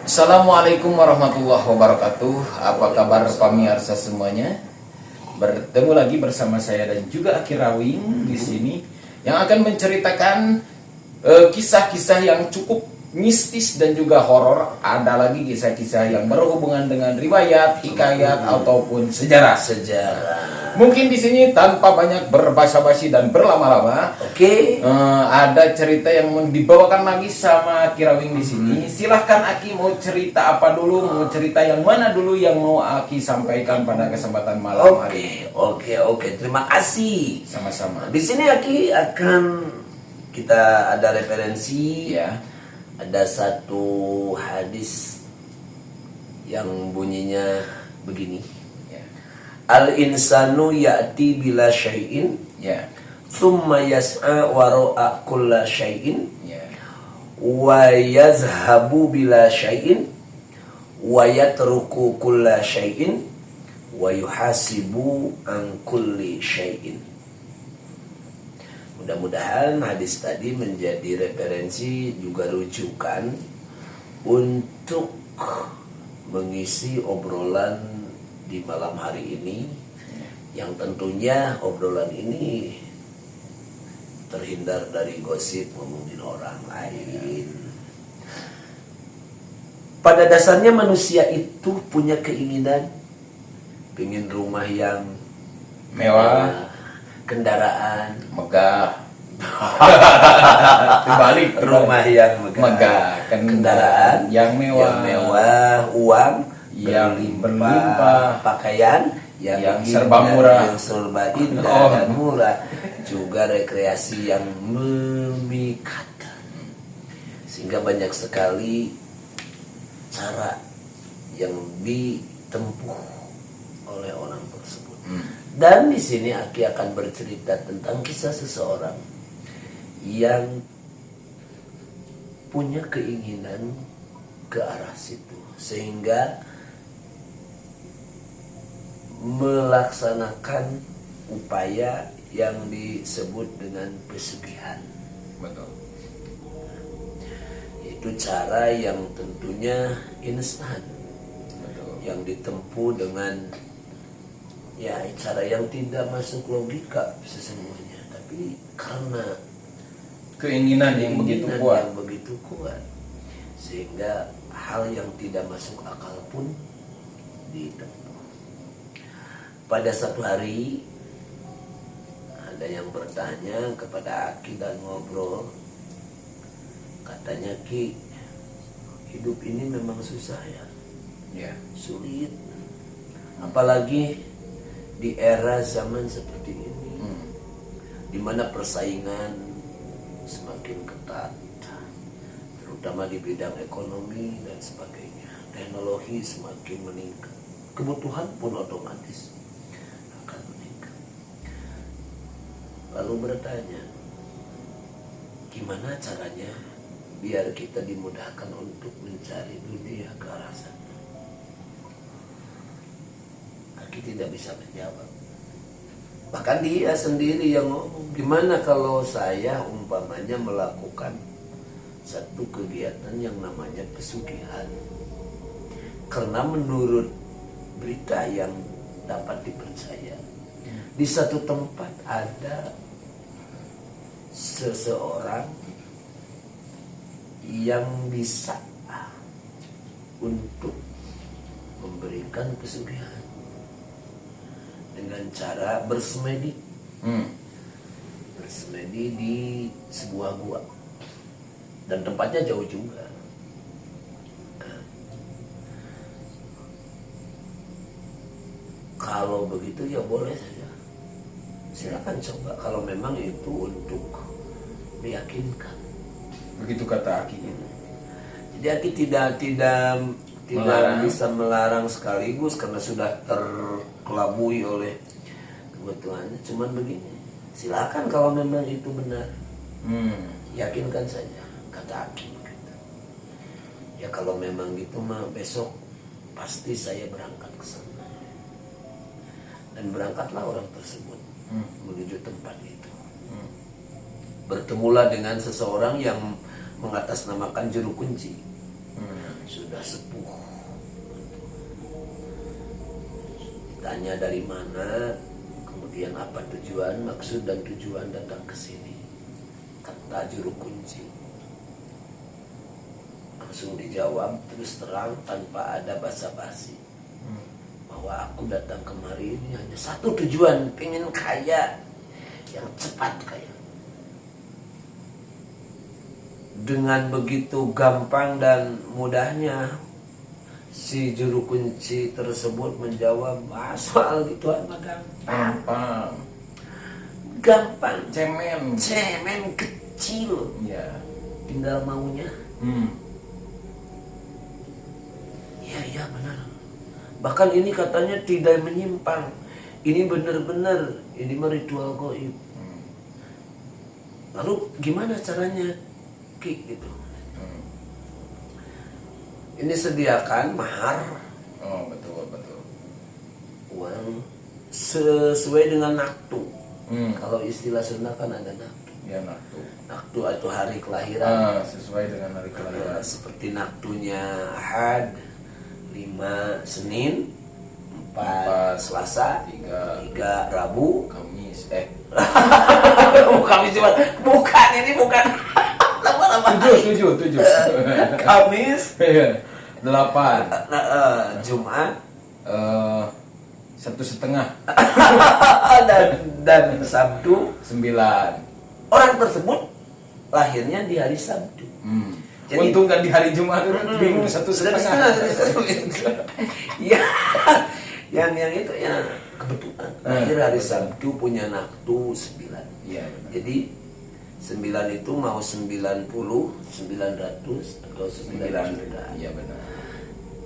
Assalamualaikum warahmatullahi wabarakatuh. Apa kabar pemirsa semuanya? Bertemu lagi bersama saya dan juga Aki Rawing di sini yang akan menceritakan kisah-kisah yang cukup mistis dan juga horor. Ada lagi kisah-kisah yang berhubungan dengan riwayat, hikayat ataupun sejarah. Mungkin di sini tanpa banyak berbasa-basi dan berlama-lama. Oke. Ada cerita yang mau dibawakan lagi sama Aki Rawing di sini. Silahkan Aki, mau cerita apa dulu? Mau cerita yang mana dulu yang mau Aki sampaikan pada kesempatan malam hari? Oke. Terima kasih. Sama-sama. Di sini Aki akan kita ada referensi. Ya. Ada satu hadis yang bunyinya begini. Ya. Al-insanu ya'ti bila syai'in. Ya. Thumma yas'a wara'a kulla syai'in. Ya. Wa yazhabu bila syai'in. Wa yatruku kulla syai'in. Wa yuhasibu an kulli syai'in. Mudah-mudahan hadis tadi menjadi referensi juga rujukan untuk mengisi obrolan di malam hari ini, yang tentunya obrolan ini terhindar dari gosip ngomongin orang lain. Pada dasarnya manusia itu punya keinginan, pengen rumah yang Mewah, kendaraan megah. Dibalik, rumah yang megah, kendaraan yang mewah, uang yang berlimpah, pakaian yang serba murah, yang serba indah dan murah, juga rekreasi yang memikat. Sehingga banyak sekali cara yang ditempuh oleh orang tersebut. Dan di sini Aki akan bercerita tentang kisah seseorang yang punya keinginan ke arah situ, sehingga melaksanakan upaya yang disebut dengan pesugihan. Betul. Itu cara yang tentunya instan, Betul. yang ditempuh dengan cara yang tidak masuk logika sesungguhnya, tapi karena Keinginan yang begitu kuat, sehingga hal yang tidak masuk akal pun ditempuh. Pada satu hari ada yang bertanya kepada Aki dan ngobrol. Katanya, Ki, hidup ini memang susah ya. Ya. Sulit. Apalagi di era zaman seperti ini, di mana persaingan semakin ketat, terutama di bidang ekonomi dan sebagainya. Teknologi semakin meningkat, kebutuhan pun otomatis akan meningkat. Lalu bertanya, gimana caranya biar kita dimudahkan untuk mencari dunia ke arah sana? Aki tidak bisa menjawab. Bahkan dia sendiri yang ngomong, gimana kalau saya umpamanya melakukan satu kegiatan yang namanya pesugihan. Karena menurut berita yang dapat dipercaya, di satu tempat ada seseorang yang bisa untuk memberikan pesugihan dengan cara bersemedi. Bersemedi di sebuah gua, dan tempatnya jauh juga. Kalau begitu ya boleh saja, silakan coba kalau memang itu untuk meyakinkan. Begitu kata Aki. Jadi Aki tidak bisa melarang sekaligus karena sudah terkelabui oleh kebutuhannya. Cuman begini, silakan kalau memang itu benar, yakinkan saja, kata Aki begitu. Ya kalau memang gitu mah besok pasti saya berangkat ke sana. Dan berangkatlah orang tersebut menuju tempat itu. Bertemulah dengan seseorang yang mengatasnamakan juru kunci. sudah sepuh. Ditanya dari mana, kemudian apa tujuan, maksud dan tujuan datang ke sini. Kata juru kunci. Langsung dijawab terus terang tanpa ada basa-basi. Bahwa aku datang kemari ini hanya satu tujuan, pengen kaya, yang cepat kaya. Dengan begitu gampang dan mudahnya si juru kunci tersebut menjawab, soal gituan mah gampang. Gampang. Cemen kecil. Ya. Tinggal maunya. Iya benar. Bahkan ini katanya tidak menyimpang. Ini benar-benar, ini mah ritual gaib. Lalu gimana caranya, Ki, gitu? Ini sediakan mahar. Oh, betul. Uang sesuai dengan naktu. Kalau istilah Sunda kan ada naktu. Ya, naktu. Naktu atau hari kelahiran. Sesuai dengan hari kelahiran. Seperti naktunya Ahad, 5 Senin, 4 Selasa, 3 Rabu, Kamis. Kamis Jumat. Bukan. Lama-lama. 7. Kamis, 8. Jumat, 1,5. dan Sabtu. 9. Orang tersebut lahirnya di hari Sabtu. Jadi, untung kan di hari Jumat itu bingung 1,5. Iya. yang itu ya kebetulan lahir hari Sabtu, punya naktu 9. Iya. Jadi 9 itu mau 90, 900 atau 9 juta. Iya benar.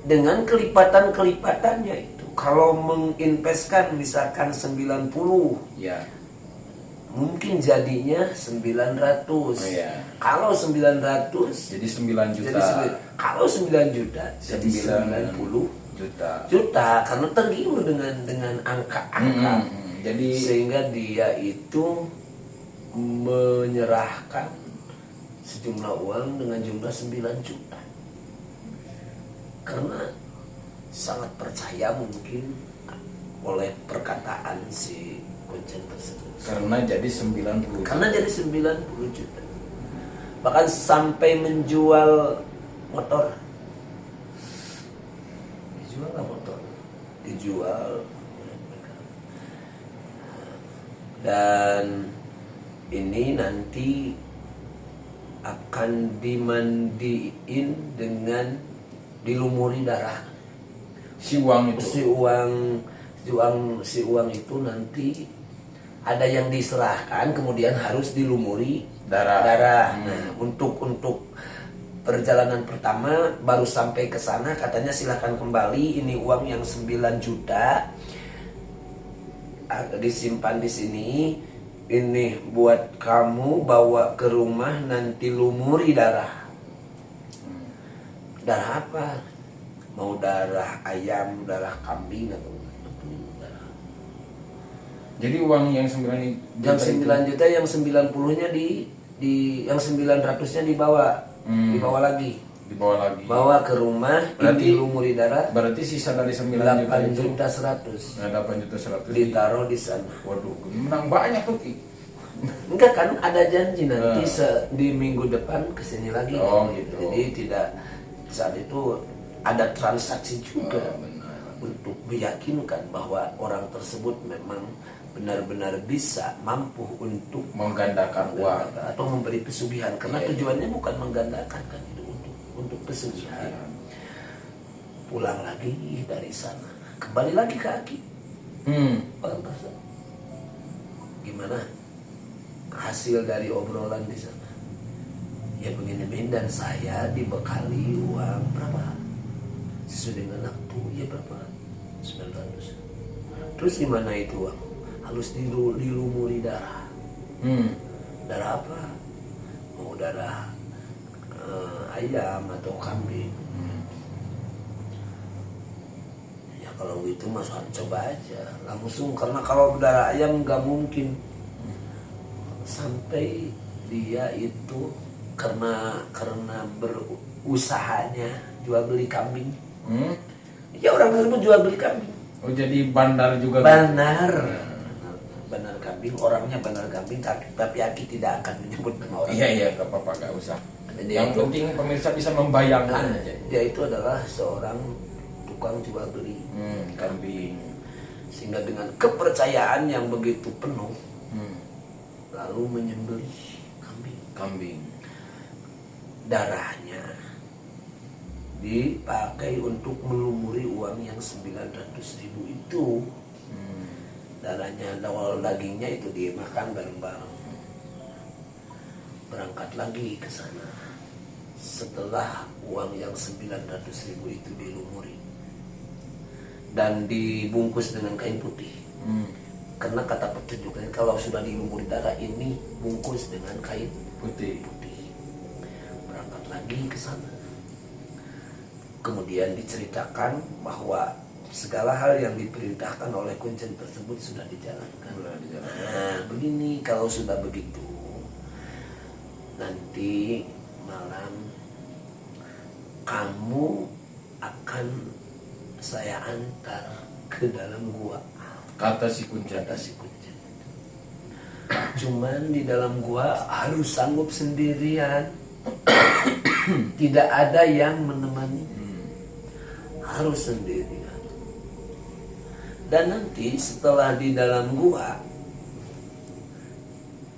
Dengan kelipatan-kelipatannya itu. Kalau menginvestkan misalkan 90, Iya. mungkin jadinya 900. Iya. Kalau 900 Jadi 9 juta. Kalau 9 juta jadi 90 juta karena tergiur dengan angka-angka. Jadi Sehingga dia itu menyerahkan sejumlah uang dengan jumlah 9 juta. Karena sangat percaya mungkin oleh perkataan si kuncen tersebut. karena jadi 90. Karena jadi 90 juta. Bahkan sampai menjual motor. Dijual nggak motor? Dijual. Dan ini nanti akan dimandiin dengan dilumuri darah. Si uang itu. Si uang itu nanti ada yang diserahkan kemudian harus dilumuri darah. Nah, untuk perjalanan pertama baru sampai ke sana katanya silakan kembali, ini uang yang 9 juta disimpan di sini. Ini buat kamu bawa ke rumah, nanti lumuri darah. Darah apa? Mau darah ayam, darah kambing atau darah. Jadi uang yang 9 juta Yang 9 juta, yang 90-nya yang 900-nya dibawa. Dibawa lagi. Bawa ke rumah, Berarti ini lumuri darah. Berarti sisa dari 9 juta 8 itu juta 100 8 juta 100 ditaruh di sana. Waduh, menang banyak tuh Ki. Enggak kan, ada janji nanti di minggu depan kesini lagi. Oh, kan? gitu. Jadi tidak, saat itu ada transaksi juga Benar. untuk meyakinkan bahwa orang tersebut memang benar-benar bisa mampu untuk Menggandakan uang. atau memberi pesugihan, karena tujuannya bukan menggandakan kan, itu untuk pesugihan. Pulang lagi dari sana, kembali lagi ke Aki. Orang tersebut gimana hasil dari obrolan di sana? Ya begini, dan saya dibekali uang berapa sesuai dengan waktu, ya berapa, 900. Terus gimana itu uang? Harus dilumuri darah. Darah apa? Mau darah ayam atau kambing. Ya kalau gitu mas coba aja langsung, karena kalau darah ayam nggak mungkin. Sampai dia itu karena berusahanya jual beli kambing. Hmm? Ya orang tersebut jual beli kambing. Oh jadi bandar juga. Benar. Benar kambing, orangnya benar kambing, tapi Aki tidak akan menyebut nama orang. Iya gak apa-apa, gak usah. Dia Yang itu, penting pemirsa bisa membayangkan aja. dia itu adalah seorang tukang jual beli Kambing. sehingga dengan kepercayaan yang begitu penuh lalu menyembelih Kambing. Darahnya dipakai untuk melumuri uang yang 900.000 itu. Darahnya, dagingnya itu dimakan bareng-bareng. Berangkat lagi ke sana. Setelah uang yang 900.000 itu dilumuri dan dibungkus dengan kain putih. Karena kata petunjuknya kalau sudah dilumuri darah ini bungkus dengan kain Putih. Berangkat lagi ke sana. Kemudian diceritakan bahwa segala hal yang diperintahkan oleh kuncen tersebut sudah dijalankan. Nah, begini kalau sudah begitu, nanti malam kamu akan saya antar ke dalam gua. Kata si kuncen. Cuman di dalam gua harus sanggup sendirian. Tidak ada yang menemani. Harus sendirian. Dan nanti setelah di dalam gua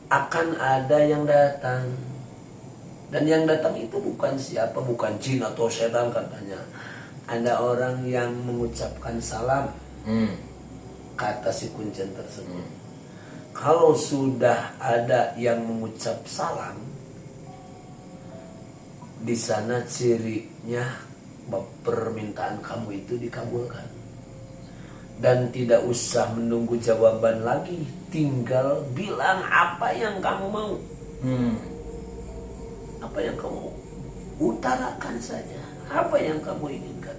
akan ada yang datang. Dan yang datang itu bukan siapa, bukan jin atau setan katanya. Ada orang yang mengucapkan salam. Kata si kuncen tersebut. Kalau sudah ada yang mengucap salam, di sana cirinya permintaan kamu itu dikabulkan. Dan tidak usah menunggu jawaban lagi, tinggal bilang apa yang kamu mau. Apa yang kamu utarakan saja, apa yang kamu inginkan.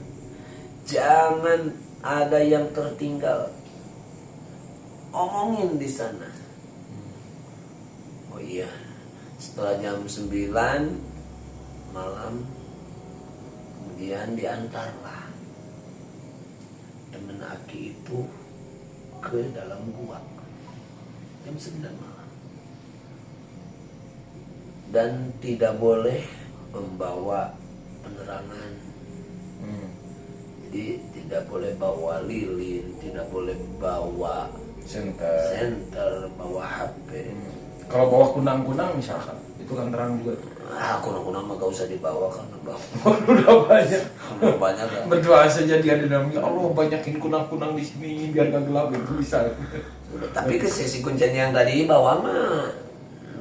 Jangan ada yang tertinggal. Omongin di sana. Oh iya, setelah jam 9 malam kemudian diantarlah teman Aki itu ke dalam gua jam 9 malam. Dan tidak boleh membawa penerangan. Jadi tidak boleh bawa lilin, tidak boleh bawa senter, bawa HP. Kalau bawa kunang-kunang misalkan, itu kan terang juga. Kunang-kunang mah gak usah dibawa karena bawa. Udah banyak. Banyak kan. Berdoa saja dia di dalam, ya Allah banyakin kunang-kunang di sini biar gak gelap itu bisa. Tapi ke sesi kuncen yang tadi bawa mah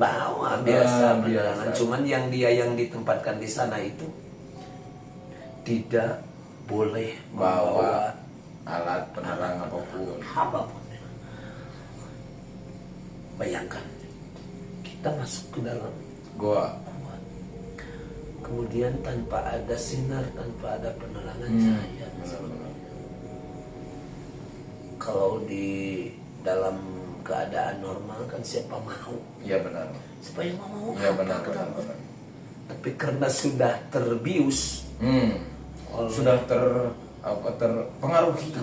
bawa biasa penerangan. Cuman yang dia yang ditempatkan di sana itu tidak boleh membawa alat penerang apapun. Bayangkan kita masuk ke dalam gua, kemudian tanpa ada sinar, tanpa ada penerangan cahaya. Kalau di dalam keadaan normal kan siapa mau? Iya benar. Siapa yang mau? Iya benar. Tapi karena sudah terbius, sudah terpengaruhi.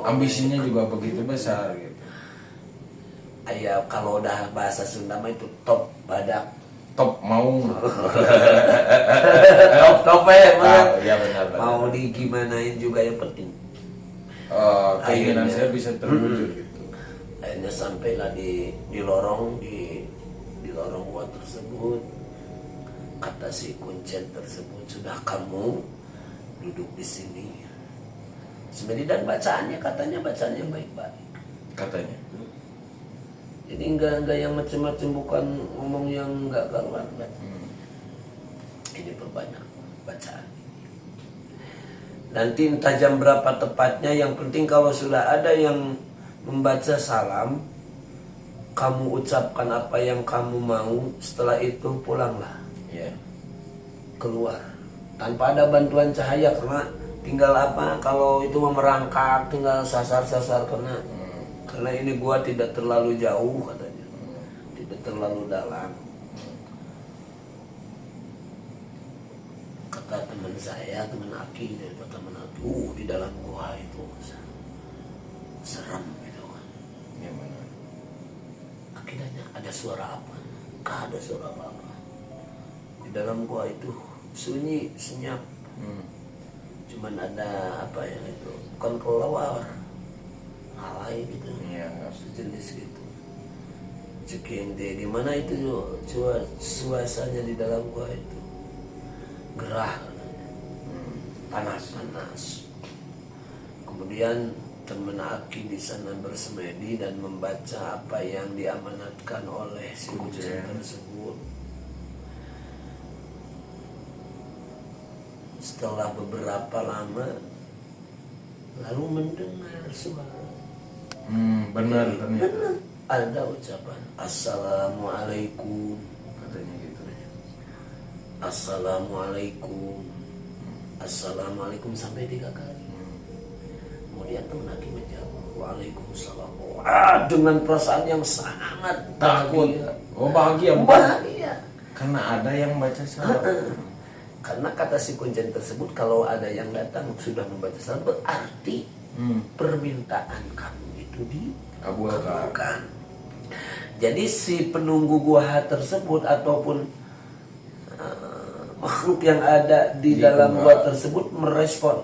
Ambisinya juga begitu besar gitu. Ya kalau udah bahasa Sunda mah itu top badak. Top mau. top Ya benar. Mau digimanain juga yang penting. Keinginan saya bisa terwujud gitu. Akhirnya sampailah di lorong gua tersebut. Kata si kuncen tersebut, sudah kamu duduk di sini. Sebenarnya dan katanya bacaannya baik-baik. Katanya. Jadi enggak yang macam-macam, bukan ngomong yang enggak karuan. Ini perbanyak bacaan. Nanti entah jam berapa tepatnya, yang penting kalau sudah ada yang membaca salam, kamu ucapkan apa yang kamu mau, setelah itu pulanglah. Keluar. Tanpa ada bantuan cahaya, karena tinggal kalau itu merangkak, tinggal sasar-sasar karena ini gua tidak terlalu jauh katanya, tidak terlalu dalam. Kata teman saya, teman Aki dari teman Aki, di dalam gua itu serem gitu kan. Gimana? Aki tanya, ada suara apa? Gak ada suara apa-apa. Di dalam gua itu sunyi, senyap. Cuman ada apa ya itu, bukan kelelawar, alay gitu, Iya. sejenis gitu. Cekende di mana itu suasananya di dalam gua itu gerah katanya. Panas. Kemudian teman Aki di sana bersemedi dan membaca apa yang diamanatkan oleh si Kuncen tersebut. Setelah beberapa lama lalu mendengar suara. Benar ternyata. Ada ucapan Assalamualaikum, Katanya gitu. Assalamualaikum, Assalamualaikum sampai 3 kali. Kemudian teman Aki menjawab Waalaikumsalam. Dengan perasaan yang sangat Takut. bahagia. Bahagia. Bahagia. Karena ada yang baca salam. Karena kata si Kuncen tersebut, kalau ada yang datang sudah membaca salam, berarti permintaan kamu itu dikabulkan. Jadi si penunggu gua tersebut ataupun makhluk yang ada di dalam gua tersebut merespon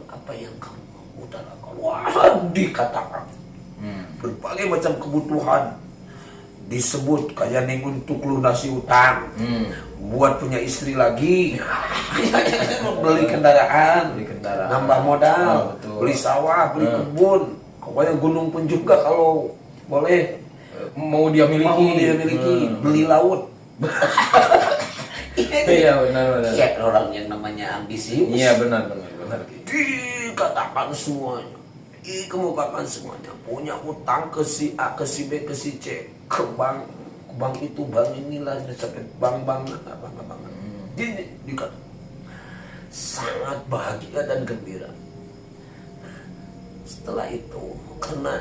apa yang kamu mau utarakan. Wah, dikatakan berbagai macam kebutuhan disebut, kayak nih untuk lunasi utang, buat punya istri lagi, beli kendaraan, nambah modal, beli sawah, beli kebun, pokoknya gunung pun juga kalau boleh mau dia miliki. Beli laut. Iya benar. Ya, orang yang namanya ambisius. Iya benar. Dikatakan semuanya, dikemukakan semuanya, punya utang ke si A, ke si B, ke si C, ke bank itu, bank inilah, sampai bank Jadi dikatakan sangat bahagia dan gembira. Nah, setelah itu karena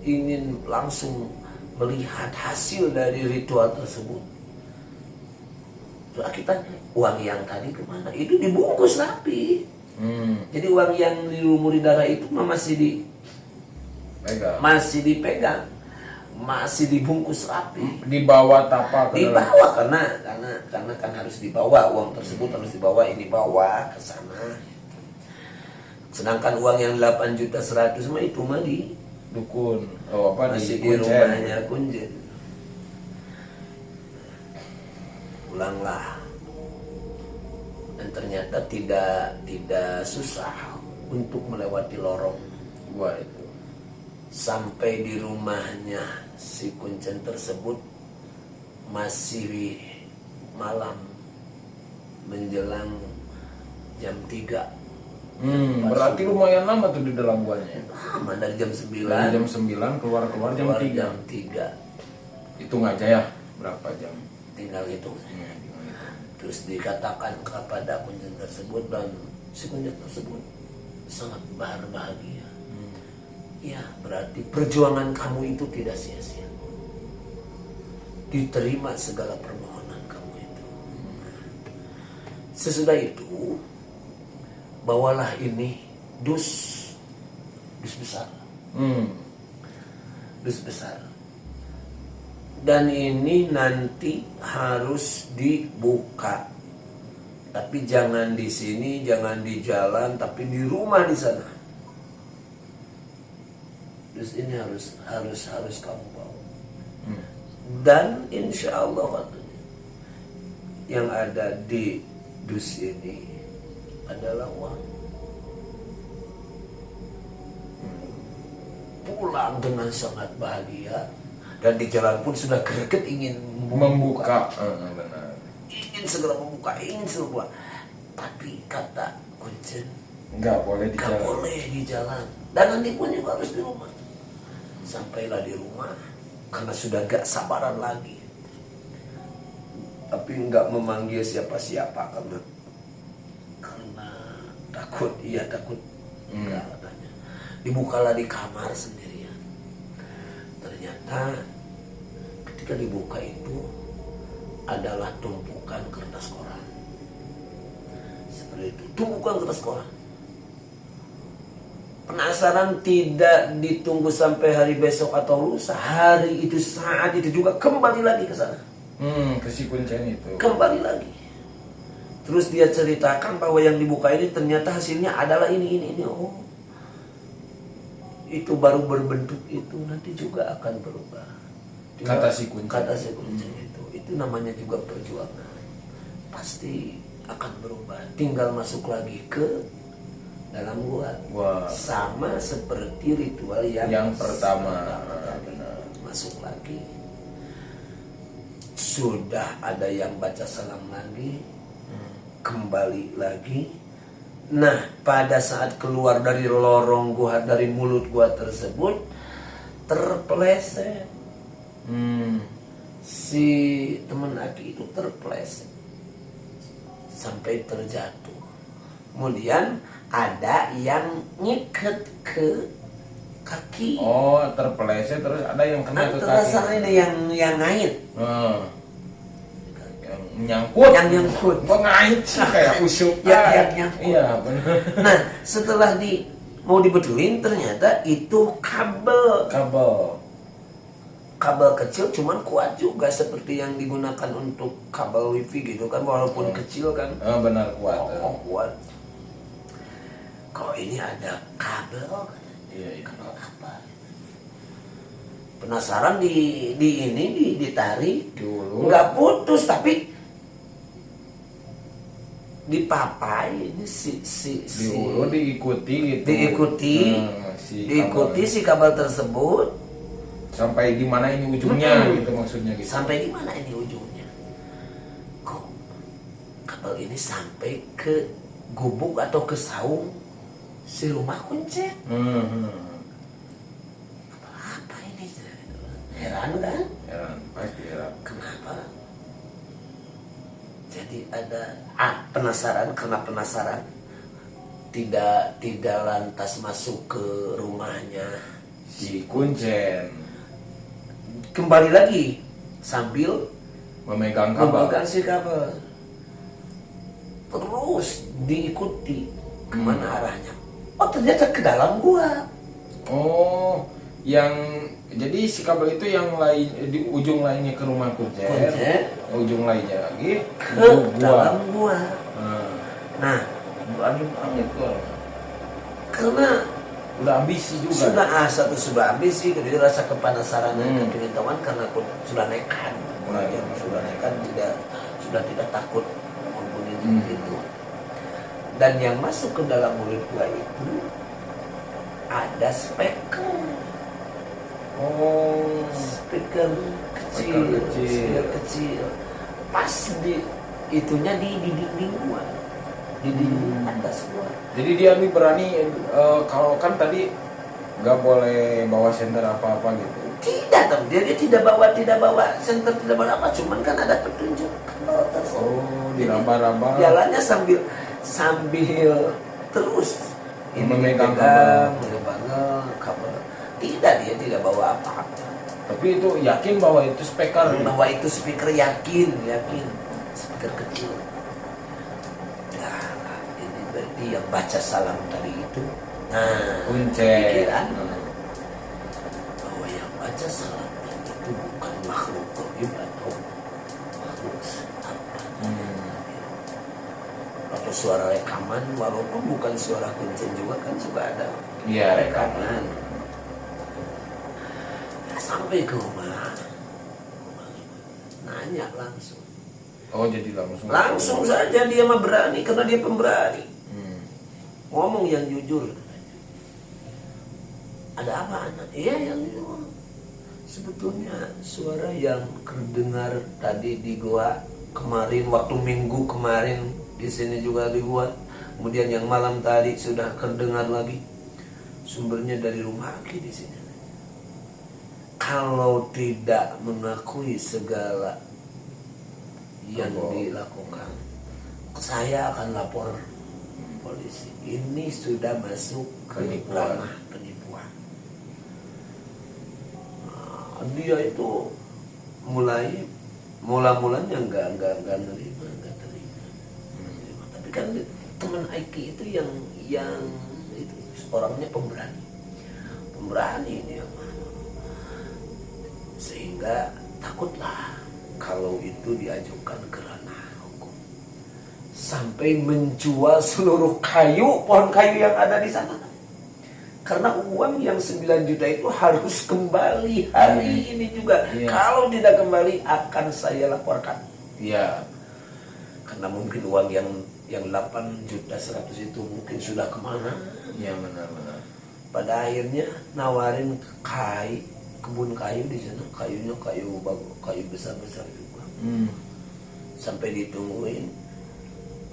ingin langsung melihat hasil dari ritual tersebut, kita tanya, uang yang tadi kemana? Itu dibungkus rapi. Jadi uang yang dilumuri darah itu masih dipegang, masih dibungkus rapi. Dibawa tapak. Dibawa karena kan harus dibawa, uang tersebut harus dibawa, ini bawa ke sana. Sedangkan uang yang 8.100.000 mah itu mah di dukun. Masih di rumahnya Kuncen. Pulanglah. Dan ternyata tidak susah untuk melewati lorong gua itu. Sampai di rumahnya si Kuncen tersebut masih malam menjelang jam 3. Berarti lumayan lama tuh di dalam guanya. Lama, dari jam 9. Dari jam 9 keluar jam 3. Jam 3. Hitung aja ya berapa jam. Tinggal itu. Terus dikatakan kepada Kuncen tersebut, dan si Kuncen tersebut sangat berbahagia. Ya, berarti perjuangan kamu itu tidak sia-sia. Diterima segala permohonan kamu itu. Sesudah itu, bawalah ini dus besar. Dus besar. Dan ini nanti harus dibuka. Tapi jangan di sini, jangan di jalan, tapi di rumah di sana. Dus ini harus kamu bawa. Dan insya Allah katanya, yang ada di dus ini adalah uang. Pulang dengan sangat bahagia, dan di jalan pun sudah greget ingin membuka. Benar. Ingin segera membuka, ingin segera. Tapi kata Kuncen, nggak boleh di jalan. Dan nanti pun juga harus di rumah. Sampailah di rumah karena sudah gak sabaran lagi. Tapi nggak memanggil siapa-siapa karena takut. Enggak, katanya. Dibukalah di kamar sendirian. Ternyata ketika dibuka itu adalah tumpukan kertas koran. Seperti itu, tumpukan kertas koran. Penasaran, tidak ditunggu sampai hari besok atau lusa, hari itu saat itu juga kembali lagi ke sana. Ke si kuncen itu. Kembali lagi. Terus dia ceritakan bahwa yang dibuka ini ternyata hasilnya adalah ini. Oh, itu baru berbentuk itu, nanti juga akan berubah. Kata si kuncen. Kata si kuncen itu namanya juga perjuangan. Pasti akan berubah. Tinggal masuk lagi ke dalam gua. Wah. Sama seperti ritual yang pertama. tadi. Masuk lagi. Sudah ada yang baca salam lagi. Kembali lagi. Nah, pada saat keluar dari lorong gua, dari mulut gua tersebut, terpeleset. Si teman Aki itu terpeleset sampai terjatuh. Kemudian ada yang ngikat ke kaki. Oh, terpeleset terus ada yang kena ke kaki. Terasa ini yang ngait. Yang nyangkut. Yang nyangkut. Kok ngait sih kayak usuk. Yang nyangkut. Iya, benar. Nah, setelah mau dibetulin ternyata itu kabel kecil, cuman kuat juga seperti yang digunakan untuk kabel wifi gitu kan, walaupun kecil kan. Benar, kuat. Kuat. Kok ini ada kabel? Iya. Kabel apa? Penasaran ditarik dulu. Nggak putus, tapi dipapai ini dulu diikuti gitu. Diikuti si kabel tersebut sampai di mana ini ujungnya gitu maksudnya gitu. Sampai di mana ini ujungnya? Kok kabel ini sampai ke gubuk atau ke saung si rumah kuncen? Kabel apa ini? Heran kan? Pasti heran. Kenapa? Jadi ada penasaran, karena penasaran tidak lantas masuk ke rumahnya Si kuncen kembali lagi sambil memegang kabel. si kabel, terus diikuti kemana arahnya. Oh, ternyata ke dalam gua. Oh, yang jadi si kabel itu yang lain di ujung lainnya ke rumah kuncen, ujung lainnya lagi ke dalam gua. Nah, berani banget tuh. karena Udah ambisi juga. sudah ambisi, jadi rasa kepanasaran dan pengetahuan karena aku sudah nekat. Sudah nekat, sudah tidak takut membunuh itu. Dan yang masuk ke dalam mulut gua itu ada speaker. Oh, Speaker kecil. Pas itunya di dinding gua. Di dinding atas gua. jadi dia nih berani kalau kan tadi nggak boleh bawa senter apa-apa gitu. Tidak, dia tidak bawa senter, tidak bawa apa, cuman kan ada petunjuk kabel tersebut. Oh, diraba-raba. Jalannya sambil terus memegang kabel. Tidak, dia tidak bawa apa-apa. Tapi itu yakin bahwa itu speaker. Bahwa itu speaker, yakin. Speaker kecil. Ini berarti yang baca salam tadi itu. Nah, Kuncen. pikiran bahwa yang baca salam tadi itu bukan makhluk gaib atau makhluk apa. Atau suara rekaman, walaupun bukan suara kuncen juga kan juga ada. Iya, rekaman. Sampai ke rumah nanya langsung. Oh, jadi Langsung saja dia mah berani, karena dia pemberani. Ngomong yang jujur. Ada apa anak? Iya, yang jujur. Sebetulnya suara yang terdengar tadi di gua kemarin, waktu minggu kemarin di sini juga di gua. Kemudian yang malam tadi sudah terdengar lagi. Sumbernya dari rumah Aki di sini. Kalau tidak mengakui segala yang dilakukan, saya akan lapor polisi. Ini sudah masuk ke ranah penipuan. Nah, dia itu mulai mula-mulanya nggak nerima, nggak terima. Tapi kan teman Aiki itu yang itu orangnya pemberani ini apa, sehingga takutlah kalau itu diajukan ke ranah hukum sampai menjual seluruh pohon kayu yang ada di sana. Karena uang yang 9 juta itu harus kembali hari ini juga. Kalau tidak kembali akan saya laporkan. Iya. Karena mungkin uang yang 8 juta 100 itu mungkin sudah kemana. Iya, benar-benar. Pada akhirnya nawarin kebun kayu di sana. Kayunya kayu besar-besar juga. Sampai ditungguin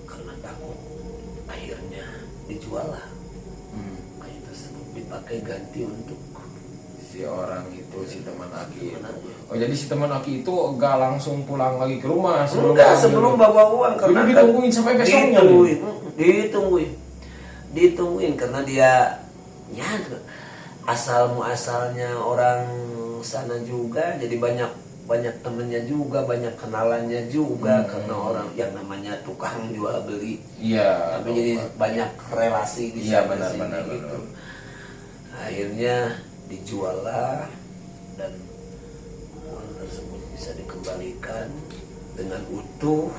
karena takut. Akhirnya dijual lah. Dipakai ganti untuk si orang itu, si teman Aki. Oh, jadi si teman Aki itu enggak langsung pulang lagi ke rumah sebelum bawa uang, karena jadi ditungguin sampai besoknya. Ditungguin karena dia asalnya orang sana juga, jadi banyak temennya juga, banyak kenalannya juga, karena orang yang namanya tukang jual beli. Iya. Tapi jadi banyak relasi di sana. Benar. Gitu. Akhirnya dijual lah, dan uang tersebut bisa dikembalikan dengan utuh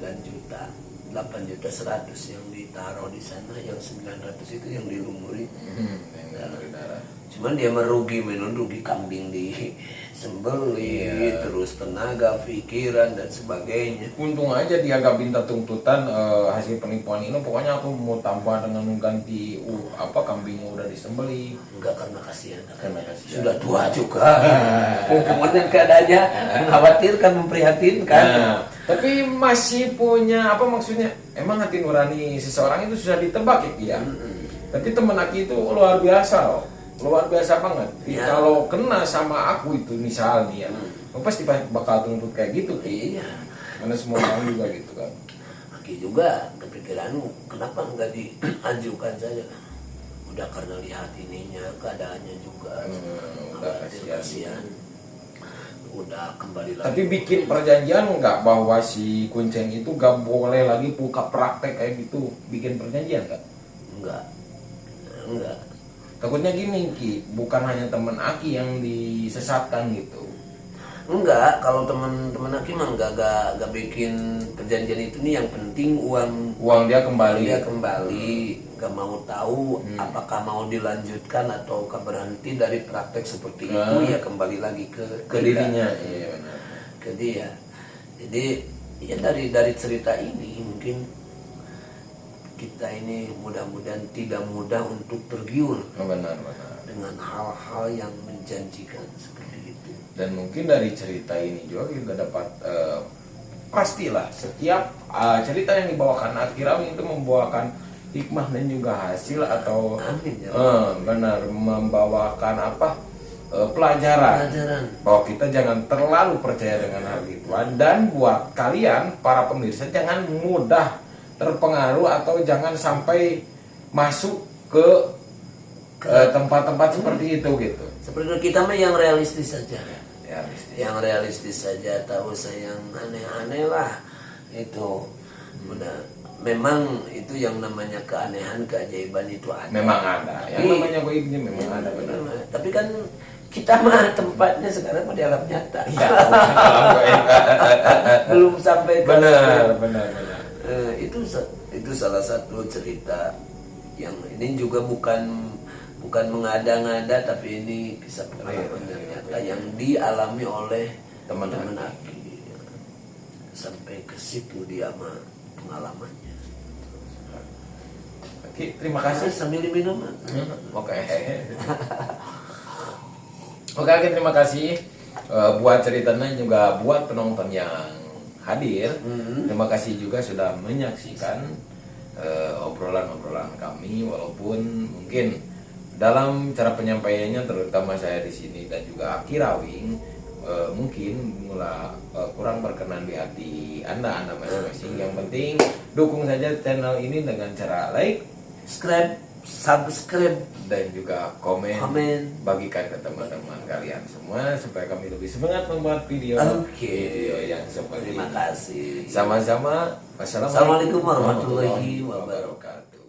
9 juta 8 juta 100 yang ditaruh di sana, yang 900 itu yang dilumuri. Cuman dia merugi kambing disembeli, terus tenaga, pikiran dan sebagainya. Untung aja dia gak minta tuntutan hasil penipuan ini, pokoknya aku mau tambah dengan mengganti kambingnya udah disembeli. Enggak, karena kasihan. Kasihan. Sudah tua juga. Kemudian keadaannya mengkhawatirkan, memprihatinkan. Nah, tapi masih punya maksudnya, emang hati nurani seseorang itu susah ditebak ya. Tapi temen Aki itu luar biasa loh. Luar biasa banget. Kalau kena sama aku itu misalnya, pasti bakal tuntut kayak gitu. Iya. Karena semua orang juga gitu kan. Aki juga kepikiran, kenapa nggak diajukan saja? Udah karena lihat ininya, keadaannya juga. Udah kasihan. Udah kembali lagi. Tapi bikin perjanjian nggak bahwa si Kuncen itu gak boleh lagi buka praktek kayak gitu? Bikin perjanjian nggak? Enggak. Takutnya gini Ki, bukan hanya temen Aki yang disesatkan gitu. Enggak, kalau teman Aki mah enggak bikin perjanjian itu nih, yang penting uang dia kembali. Gak mau tahu apakah mau dilanjutkan atau berhenti dari praktek seperti itu, ya kembali lagi ke dirinya. Iya, benar. Ke dia. Jadi ya dari cerita ini mungkin kita ini mudah-mudahan tidak mudah untuk tergiur. Benar. Dengan hal-hal yang menjanjikan seperti itu. Dan mungkin dari cerita ini juga kita dapat pastilah setiap cerita yang dibawakan Aki Rawing itu membawakan hikmah dan juga hasil atau benar membawakan pelajaran bahwa kita jangan terlalu percaya dengan hal itu. Dan buat kalian para pemirsa, jangan mudah terpengaruh atau jangan sampai masuk ke tempat-tempat seperti itu gitu. Seperti kita mah yang realistis saja. Yang realistis saja, tahu saya yang aneh-aneh lah itu. Memang itu yang namanya keanehan, keajaiban itu ada. Memang ada. Yang namanya goibnya memang ada, benar. Tapi kan kita mah tempatnya sekarang di alam nyata. Iya, alam goib. Belum sampai ke benar. Itu salah satu cerita yang ini juga bukan mengada-ngada, tapi ini kisah pengalaman nyata yang dialami oleh teman-teman Aki. Sampai ke situ dia mah pengalamannya. Oke, terima kasih. Sambil minum. Oke, terima kasih buat ceritanya, juga buat penonton yang hadir. Terima kasih juga sudah menyaksikan obrolan-obrolan kami, walaupun mungkin dalam cara penyampaiannya, terutama saya di sini dan juga Aki Rawing, mungkin kurang berkenan di hati Anda masing-masing. Yang penting dukung saja channel ini dengan cara like, subscribe, subscribe dan juga komen, Komen. bagikan ke teman-teman kalian semua supaya kami lebih semangat membuat video video yang seperti Terima ini. kasih. Sama-sama. Assalamualaikum warahmatullahi wabarakatuh.